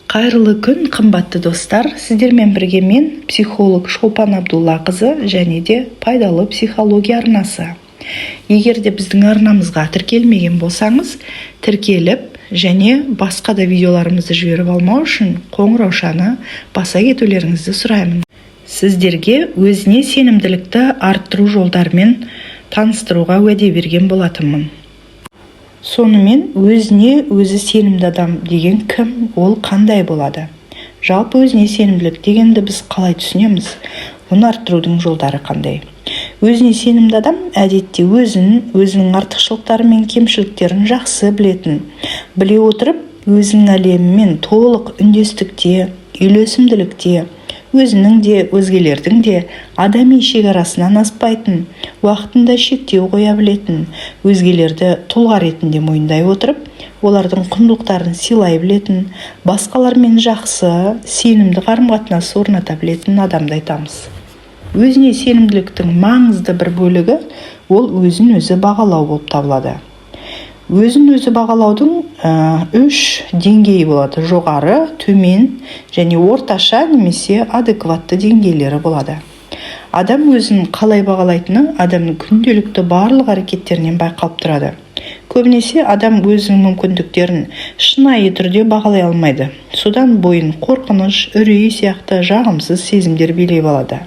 Қайырлы күн, қымбатты достар. Сіздермен бірге мен, психолог Шолпан Абдуллақызы және де пайдалы психология арнасы. Егер де біздің арнамызға тіркелмеген болсаңыз, тіркеліп және басқа да видеоларымызды жіберіп алмау үшін қоңыраушаны баса кетулеріңізді сұраймын. Сіздерге өзіне сенімділікті арттыру жолдарымен таныстыруға уәде берген болатынмын. Сонымен өзіне өзі сенімді адам деген кім, ол қандай болады? Жалпы өзіне сенімділік дегенді біз қалай түсінеміз? Оны арттырудың жолдары қандай? Өзіне сенімді адам әдетте өзінің артықшылықтары мен кемшіліктерін жақсы біле отырып, өзінің әлемімен толық үндестікте, үйлесімділікте, өзінің де, өзгелердің де адами шекарасынан аспайтын, уақытында шектеу қоя білетін, өзгелерді тұлға ретінде мойындай отырып, олардың құндылықтарын сыйлай білетін, басқалармен жақсы, сенімді қарым-қатынас орната білетін адамды айтамыз. Өзіне сенімділіктің маңызды бір бөлігі ол өзін-өзі бағалау болып табылады. Өзін-өзі бағалаудың 3 деңгейі болады: жоғары, төмен және орташа немесе адекватты деңгейлері болады. Адам өзін қалай бағалайтыны адамның күнделікті барлық әрекеттерінен байқалып тұрады. Көбінесе адам өзінің мүмкіндіктерін шынайы түрде бағалай алмайды. Содан бойын қорқыныш, үрей сияқты жағымсыз сезімдер билеп алады.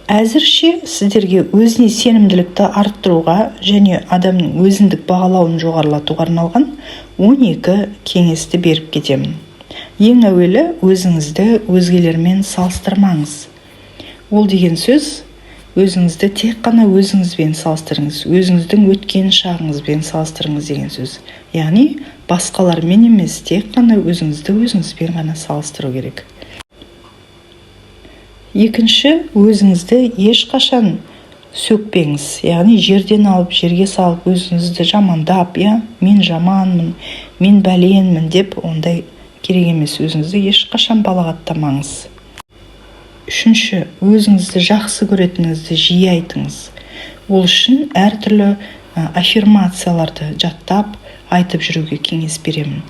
Әзірше сіздерге өзіне сенімділікті арттыруға және адамның өзіндік бағалауын жоғарылатуға арналған 12 кеңесті беріп кетемін. Ең әуелі өзіңізді өзгелермен салыстырмаңыз. Ол деген сөз, өзіңізді тек қана өзіңізбен салыстырыңыз, өзіңіздің өткен шағыңызбен салыстырыңыз деген сөз. Яғни басқалармен емес, тек қана өзіңізбен ғана салыстыру керек. Екінші, өзіңізді ешқашан сөкпеңіз, яғни жерден алып жерге салып өзіңізді жамандап, мен жаманмын, мен бәленмін деп ондай керек емес. Өзіңізді ешқашан балағаттамаңыз. Үшінші, өзіңізді жақсы көретініңізді жиі айтыңыз. Ол үшін әртүрлі аффирмацияларды жаттап айтып жүруге кеңес беремін.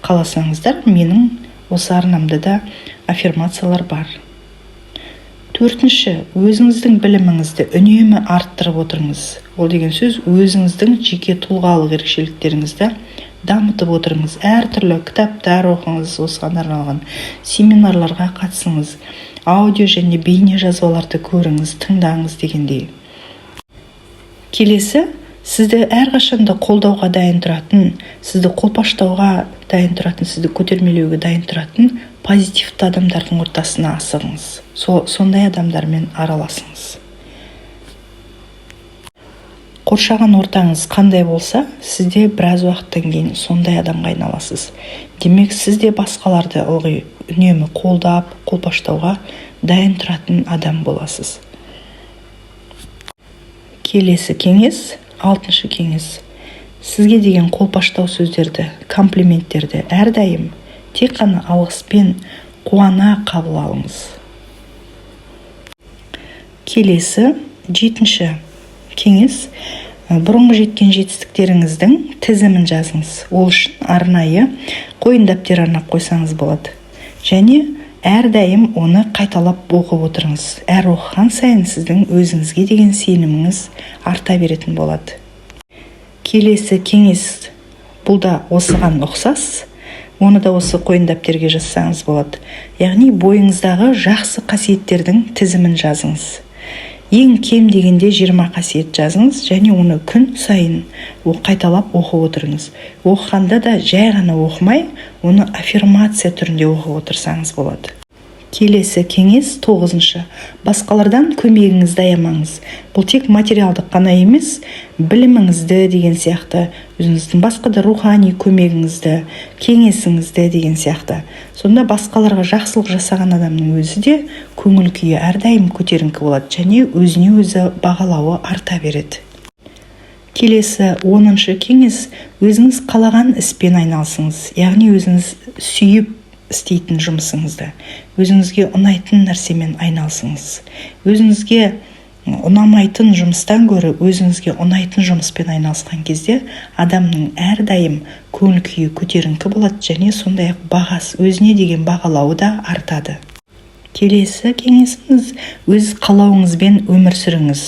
Қаласаңыздар, менің осы арнамда да аффирмациялар бар. Төртінші, өзіңіздің біліміңізді үнемі арттырып отырыңыз. Ол деген сөз, өзіңіздің жеке тұлғалық ерекшеліктеріңізді дамытып отырыңыз. Әртүрлі кітаптар оқыңыз, осыған арналған семинарларға қатысыңыз, аудио және бейне жазбаларды көріңіз, тыңдаңыз дегендей. Келесі, сізді әрқашанда қолдауға дайын тұратын, сізді қолпаштауға дайын тұратын, сізді көтермелеуге дайын тұратын позитивті адамдардың ортасына асығыңыз. Сондай адамдармен араласыңыз. Қоршаған ортаңыз қандай болса, сізде біраз уақыттан кейін сондай адамға айналасыз. Демек, сізде басқаларды ылғи үнемі қолдап, қолпаштауға дайын тұратын адам боласыз. Келесі кеңес, 6-шы кеңес. Сізге деген қолпаштау сөздерді, комплименттерді әрдайым тек қана алғыспен қуана қабыл алыңыз. Келесі, 7-ші кеңес. Бұрынғы жеткен жетістіктеріңіздің тізімін жазыңыз. Ол үшін арнайы қойын дәптер арнап қойсаңыз болады. Және әрдайым оны қайталап оқып отырыңыз. Әр оқыған сайын сіздің өзіңізге деген сеніміңіз арта беретін болады. Келесі кеңес, бұл да осыған ұқсас. Оны да осы қойын дәптерге жазсаңыз болады. Яғни бойыңыздағы жақсы қасиеттердің тізімін жазыңыз. Ең кем дегенде 20 қасиет жазыңыз және оны күн сайын қайталап оқып отырыңыз. Оқығанда да жай ғана оқымай, оны аффирмация түрінде оқып отырсаңыз болады. Келесі кеңес, 9-шы. Басқалардан көмегіңізді аямаңыз. Бұл тек материалдық қана емес, біліміңізді деген сияқты, өзіңіздің басқа да рухани көмегіңізді, кеңесіңізді деген сияқты. Сонда басқаларға жақсылық жасаған адамның өзі де көңіл күйі әрдайым көтеріңкі болады және өзіне өзі бағалауы арта береді. Келесі 10-шы кеңес, өзіңіз қалаған іспен айналысыңыз. Яғни өзіңіз сүйіп істейтін жұмысыңызды, өзіңізге ұнайтын нәрсемен айналысыңыз. Өзіңізге ұнамайтын жұмыстан гөрі өзіңізге ұнайтын жұмыспен айналысқан кезде адамның әрдайым көңіл күйі көтеріңкі болады және сондай-ақ бағасы, өзіне деген бағалауы да артады. Келесі кеңесіміз: өз қалауыңызбен өмір сүріңіз.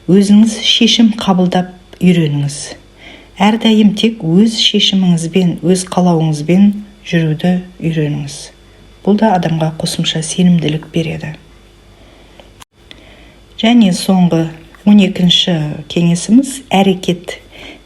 Өзіңіз шешім қабылдап үйреніңіз. Әрдайым тек өз шешіміңізбен, өз қалауыңызбен жүруді үйреніңіз. Бұл да адамға қосымша сенімділік береді. Және соңғы 12-ші кеңесіміз: әрекет.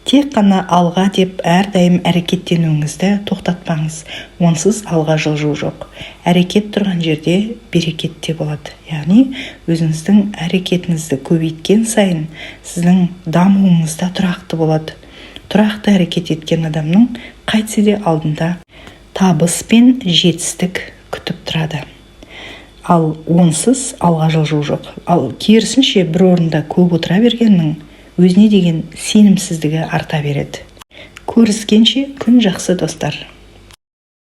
Тек қана алға деп әрдайым әрекеттенуіңізді тоқтатпаңыз. Онсыз алға жылжу жоқ. Әрекет тұрған жерде берекет те болады. Яғни өзіңіздің әрекетіңізді көбейткен сайын сіздің дамуыңыз да тұрақты болады. Тұрақты әрекет еткен адамның қайтсе де алдында табыс пен жетістік күтіп тұрады. Ал онсыз алға жылжу жоқ. Ал керісінше бір орында көп отыра бергеннің өзіне деген сенімсіздігі арта береді. Көріскенше күн жақсы, достар.